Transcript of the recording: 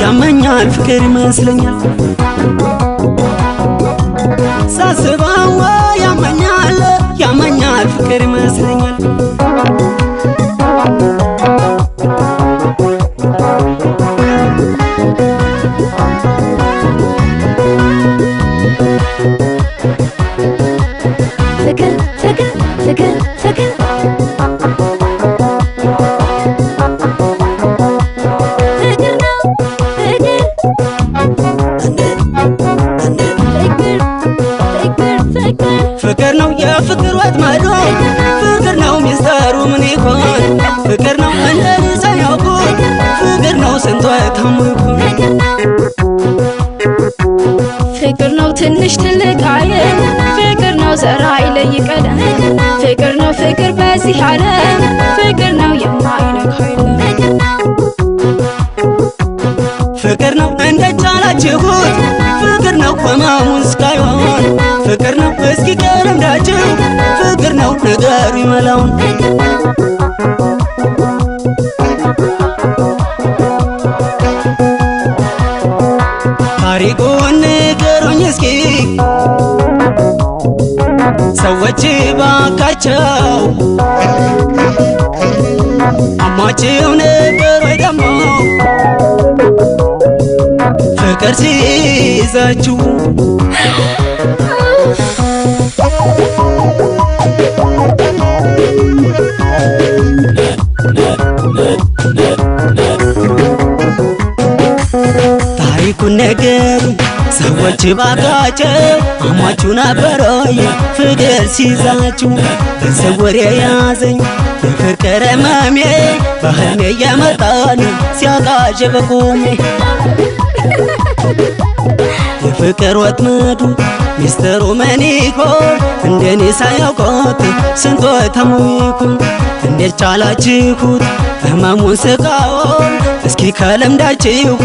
ያመኛል ፍቅር ይመስለኛል ሳስበው ያመኛል ፍቅር ይመስለኛል ፍቅር ፍቅር ፍቅር ፍቅር ፍቅር ነው የፍቅር ወጥመዱ ፍቅር ነው ሚስጥሩ ምን ይሆን ፍቅር ነው እንደኔ ሳያውቁ ፍቅር ነው ስንቱ ታሙ ይሆን ፍቅር ነው ትንሽ ትልቅ አይል ፍቅር ነው ዘራ አይለይ ቀለም ፍቅር ነው ፍቅር በዚህ ዓለም ፍቅር ነው የማይነካ የለም ፍቅር ነው እንደቻላችሁት ፍቅር ነው ህመሙን እስካይሆን ፍቅር ነው እስኪ ከለምዳችሁ ፍቅር ነው ነገሩ ይመላውን ታሪኩን ንገሩኝ እስኪ ሰዎች ባካቸው አሟችሁ ነበር ወይ ደግሞ ፍቅር ሲይዛችሁ ታሪኩን ነገሩኝ ሰዎች ባካቸው አሟችሁ ነበር ወይ ፍቅር ሲይዛችሁ በስውር የያዘኝ የፍቅር ህመሜ በህልሜ እየመጣን ሲያቃዥ በቁሜ የፍቅር ወጥመዱ ሚስጥሩ ምን ይሆን እንደኔ ሳያውቁት ስንቱ ታሙ ይሆን እንዴት ቻላችሁት ህመሙን ስቃውን እስኪ ከለምዳችሁ